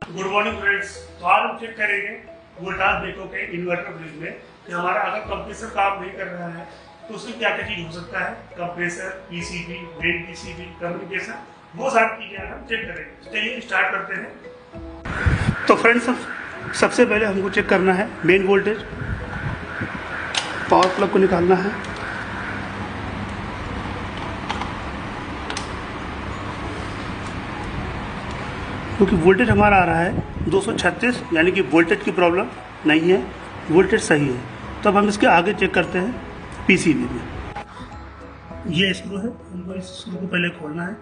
Good morning friends. तो आज हम चेक करेंगे वोल्टास बेको के इन्वर्टर फ्रिज में कि हमारा अगर कंप्रेसर काम नहीं कर रहा है तो उसमें क्या क्या चीज हो सकता है। Compressor, PCB, main PCB, communication, वो सारी चीजें हम चेक करेंगे। चलिए स्टार्ट करते हैं। तो फ्रेंड्स सबसे पहले हमको चेक करना है मेन वोल्टेज। पावर प्लग को निकालना है। क्योंकि वोल्टेज हमारा आ रहा है 236, यानी कि वोल्टेज की प्रॉब्लम नहीं है, वोल्टेज सही है। तब हम इसके आगे चेक करते हैं पीसीबी में। ये स्क्रू है, हमको इस स्क्रू को पहले खोलना है।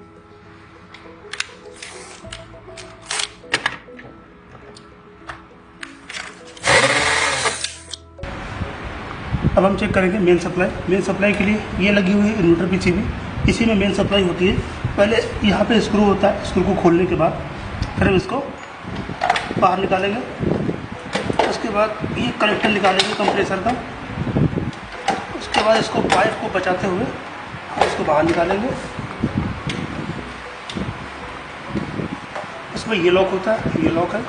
अब हम चेक करेंगे मेन सप्लाई। मेन सप्लाई के लिए ये लगी हुई है इन्वर्टर पीसीबी, इसी में मेन सप्लाई होती है। पहले यहाँ पे स्क्रू होता है, स्क्रू को खोलने के बाद फिर हम इसको बाहर निकालेंगे। उसके बाद ये कनेक्टर निकालेंगे कंप्रेसर का। उसके बाद इसको पाइप को बचाते हुए हम इसको बाहर निकालेंगे। इसमें ये लॉक होता है, ये लॉक है।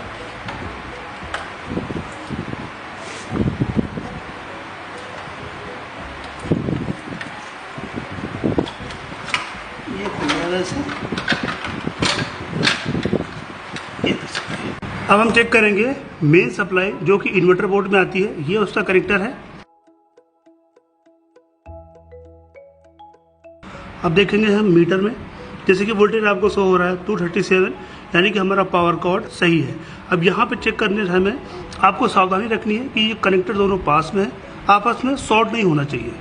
ये खुल जाएगा इसे। अब हम चेक करेंगे मेन सप्लाई जो कि इन्वर्टर बोर्ड में आती है। ये उसका कनेक्टर है। अब देखेंगे हम मीटर में, जैसे कि वोल्टेज आपको शो हो रहा है 237, यानी कि हमारा पावर कॉर्ड सही है। अब यहाँ पे चेक करने से हमें आपको सावधानी रखनी है कि ये कनेक्टर दोनों पास में है, आपस में शॉर्ट नहीं होना चाहिए।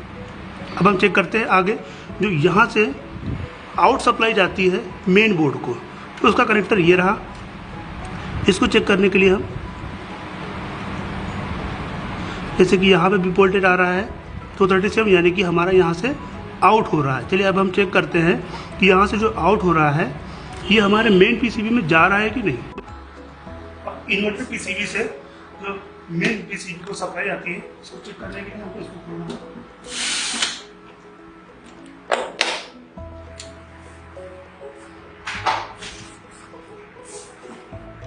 अब हम चेक करते हैं आगे, जो यहाँ से आउट सप्लाई जाती है मेन बोर्ड को, तो उसका कनेक्टर ये रहा। इसको चेक करने के लिए हम, जैसे कि यहाँ पे भी वोल्टेज आ रहा है 237, यानी कि हमारा यहाँ से आउट हो रहा है। चलिए अब हम चेक करते हैं कि यहाँ से जो आउट हो रहा है ये हमारे मेन पीसीबी में जा रहा है कि नहीं। अब इन्वर्टर पीसीबी से जो मेन पीसीबी को सप्लाई आती है, इसको चेक करने के लिए हमको इसको खोलना है।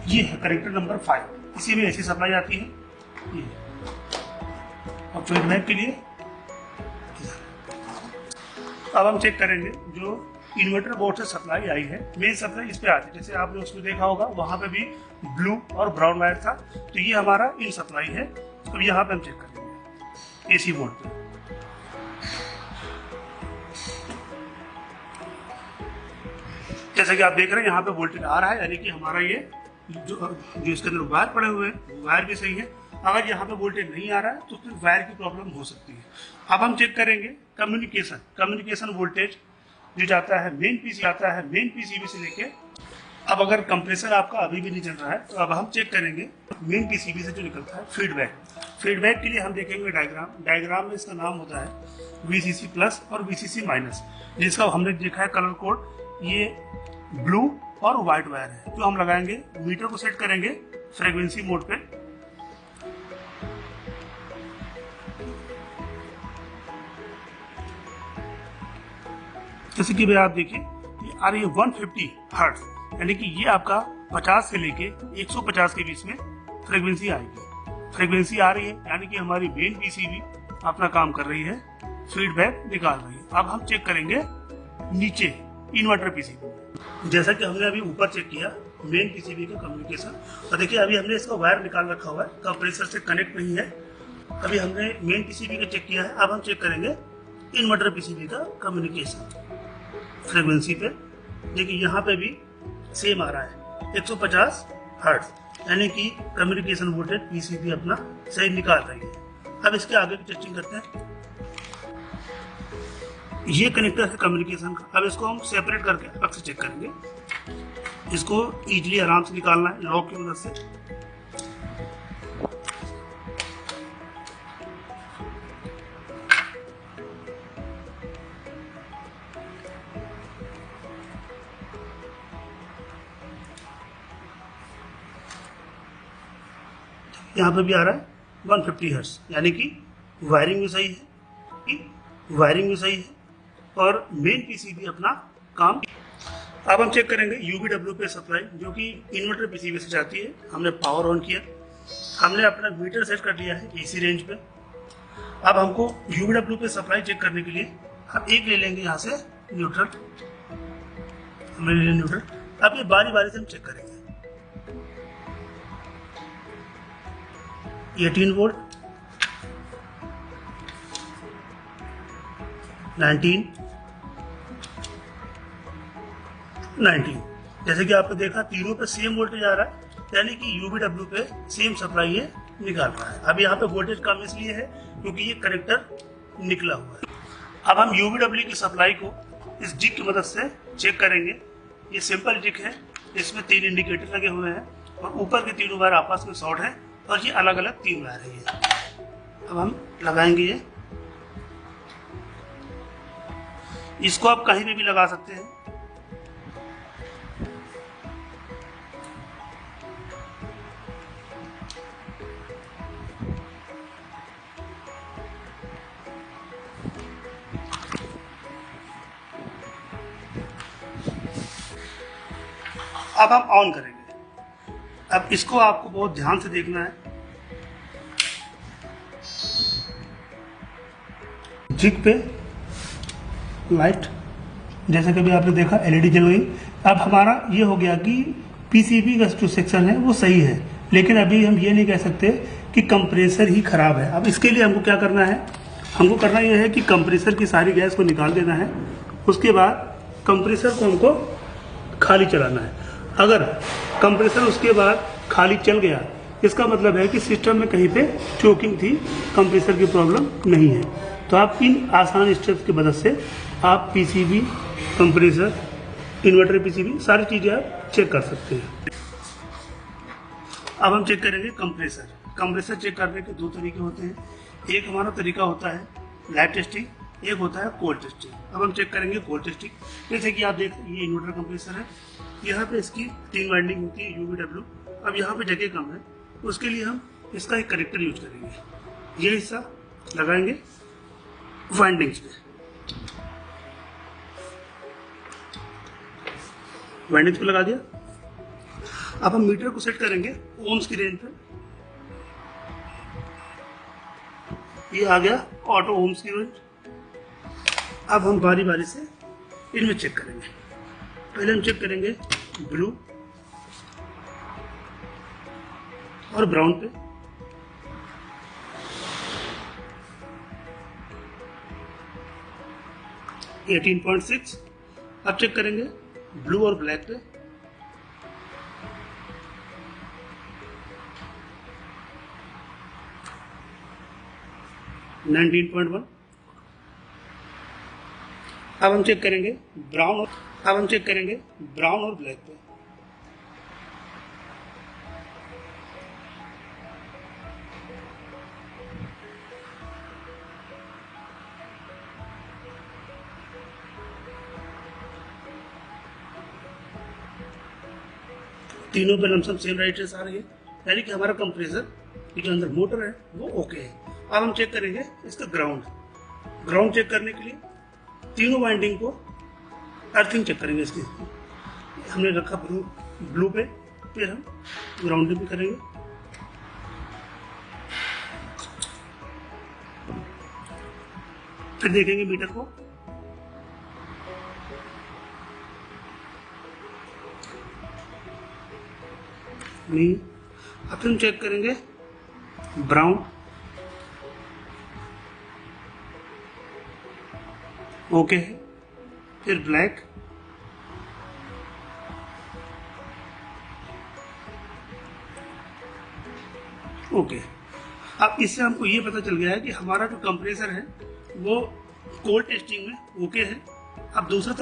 ये है कनेक्टर नंबर 5, इसी में ऐसी सप्लाई आती है। ये और फीडबैक के लिए अब हम चेक करेंगे जो इन्वर्टर बोर्ड से सप्लाई आई है, मेन सप्लाई इस पे आती है। जैसे आपने उसमें देखा होगा वहां पे भी ब्लू और ब्राउन वायर था, तो ये हमारा इन सप्लाई है। अब यहाँ पे हम चेक करेंगे एसी बोर्ड पे। जैसे कि आप देख रहे हैं यहाँ पे वोल्टेज आ रहा है, यानी कि हमारा ये जो इसके अंदर वायर पड़े हुए हैं वायर भी सही है। अगर यहाँ पे वोल्टेज नहीं आ रहा है तो फिर वायर की प्रॉब्लम हो सकती है। अब हम चेक करेंगे कम्युनिकेशन वोल्टेज जो जाता है मेन पीसी, आता है मेन पीसीबी से लेके। अब अगर कंप्रेसर आपका अभी भी नहीं चल रहा है तो अब हम चेक करेंगे मेन पीसीबी से जो निकलता है फीडबैक के लिए हम देखेंगे डायग्राम में इसका नाम होता है वीसीसी प्लस और वीसीसी माइनस, जिसका हमने देखा है कलर कोड ये ब्लू और व्हाइट वायर है। जो हम लगाएंगे, मीटर को सेट करेंगे फ्रीक्वेंसी मोड पे। जैसे कि भाई आप देखिए ये आ रही है 150 हर्ट्ज, यानी कि ये आपका 50 से लेके 150 के बीच में फ्रीक्वेंसी आएगी। फ्रीक्वेंसी आ रही है यानी कि हमारी मेन पीसीबी अपना काम कर रही है, फीडबैक निकाल रही है। अब हम चेक करेंगे नीचे इन्वर्टर पीसीबी। जैसा कि हमने अभी ऊपर चेक किया मेन पीसीबी का कम्युनिकेशन, और देखिए अभी हमने इसका वायर निकाल रखा हुआ है, कंप्रेसर से कनेक्ट नहीं है। अभी हमने मेन पीसीबी का चेक किया है। अब हम चेक करेंगे इन्वर्टर पीसीबी का कम्युनिकेशन फ्रीक्वेंसी पे। देखिए यहाँ पे भी सेम आ रहा है 150 हर्ट्ज, यानी कि कम्युनिकेशन वोल्टेज पीसीबी अपना सही निकाल रही है। अब इसके आगे की टेस्टिंग करते हैं। ये कनेक्टर है कम्युनिकेशन का। अब इसको हम सेपरेट करके अलग से चेक करेंगे। इसको इजीली आराम से निकालना है लॉक की मदद से। यहाँ पे भी आ रहा है 150 हर्ट्ज, यानी कि वायरिंग भी सही है और मेन पीसीबी अपना काम। अब हम चेक करेंगे UVW पे सप्लाई, जो कि इन्वर्टर पीसीबी से जाती है। हमने पावर ऑन किया, हमने अपना मीटर सेट कर दिया है AC रेंज पे। अब हमको UVW पे सप्लाई चेक करने के लिए हम एक ले लेंगे यहाँ से न्यूट्रल, हमने ले लिया न्यूट्रल। अब ये बारी बारी से हम चेक करेंगे। 18 वोल्ट, 19, जैसे कि आपने देखा तीनों पे सेम वोल्टेज आ रहा है, यानी कि UVW पे सेम सप्लाई ये निकाल रहा है। अब यहाँ पे वोल्टेज कम इसलिए है क्योंकि ये कनेक्टर निकला हुआ है। अब हम UVW की सप्लाई को इस जिग की मदद से चेक करेंगे। ये सिंपल जिग है, इसमें 3 इंडिकेटर लगे हुए हैं और ऊपर के तीनों वायर आपस में शॉर्ट है और ये अलग अलग 3 वायर है ये। अब हम लगाएंगे ये, इसको आप कहीं पे भी लगा सकते हैं। अब हम ऑन करेंगे। अब इसको आपको बहुत ध्यान से देखना है। जिग पे लाइट, जैसे कभी आपने देखा LED जल गई। अब हमारा ये हो गया कि पीसीबी का जो सेक्शन है वो सही है, लेकिन अभी हम ये नहीं कह सकते कि कंप्रेसर ही खराब है। अब इसके लिए हमको क्या करना है, हमको करना ये है कि कंप्रेसर की सारी गैस को निकाल देना है। उसके बाद कंप्रेसर को हमको खाली चलाना है। अगर कंप्रेसर उसके बाद खाली चल गया, इसका मतलब है कि सिस्टम में कहीं पे चोकिंग थी, कंप्रेसर की प्रॉब्लम नहीं है। तो आप इन आसान स्टेप्स की मदद से आप पीसीबी, कंप्रेसर, इन्वर्टर पीसीबी सारी चीज़ें आप चेक कर सकते हैं। अब हम चेक करेंगे कंप्रेसर। कंप्रेसर चेक करने के 2 तरीके होते हैं। एक हमारा तरीका होता है लाइव टेस्टिंग, एक होता है कोल्ड टेस्टिंग। अब हम चेक करेंगे कोल्ड टेस्टिंग। जैसे कि आप देख, ये इन्वर्टर कंप्रेसर है, यहाँ पे इसकी 3 वाइंडिंग होती है UVW। अब यहाँ पे जगह कम है, उसके लिए हम इसका एक कनेक्टर यूज करेंगे। ये हिस्सा लगाएंगे वाइंडिंग्स पे, वाइंडिंग्स पे लगा दिया। अब हम मीटर को सेट करेंगे ओम्स की रेंज पे। ये आ गया ऑटो ओम्स की रेंज। अब हम बारी बारी से इनमें चेक करेंगे। पहले हम चेक करेंगे ब्लू और ब्राउन पे। ये 18.6। अब चेक करेंगे ब्लू और ब्लैक पे। $19.1। अब हम चेक करेंगे ब्राउन और ब्लैक पे। तीनों पे लमसम सेम राइट्स आ रही है, यानी कि हमारा कंप्रेसर जो अंदर मोटर है वो ओके है। अब हम चेक करेंगे इसका ग्राउंड चेक करने के लिए तीनों वाइंडिंग को अर्थिंग चेक करेंगे। इसकी हमने रखा ब्लू पे, फिर हम ग्राउंड भी करेंगे। फिर देखेंगे मीटर को, नहीं। अब हम चेक करेंगे ब्राउन, ओके है, फिर ब्लैक, ओके। अब इससे हमको ये पता चल गया है कि हमारा जो कंप्रेसर है वो कोल्ड टेस्टिंग में ओके है। अब दूसरा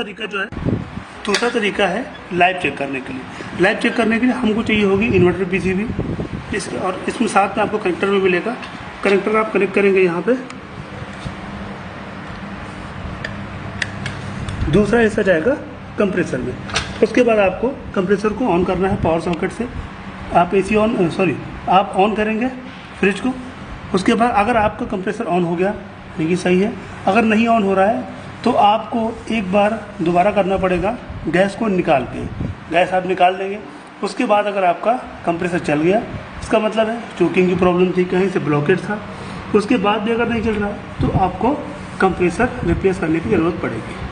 तरीका है लाइव चेक करने के लिए। लाइव चेक करने के लिए हमको चाहिए होगी इन्वर्टर पीसीबी, और इसमें साथ में आपको कनेक्टर भी मिलेगा। कनेक्टर आप कनेक्ट करेंगे यहाँ पे, दूसरा हिस्सा जाएगा कंप्रेसर में। उसके बाद आपको कंप्रेसर को ऑन करना है पावर सॉकेट से। आप ऑन करेंगे फ्रिज को। उसके बाद अगर आपका कंप्रेसर ऑन हो गया ये सही है, अगर नहीं ऑन हो रहा है तो आपको एक बार दोबारा करना पड़ेगा गैस को निकाल के, गैस आप निकाल देंगे। उसके बाद अगर आपका कंप्रेसर चल गया, इसका मतलब है चोकिंग की प्रॉब्लम थी, कहीं से ब्लॉकेज था, उसके बाद भी अगर नहीं चल रहा तो आपको कंप्रेसर रिप्लेस करने की ज़रूरत पड़ेगी।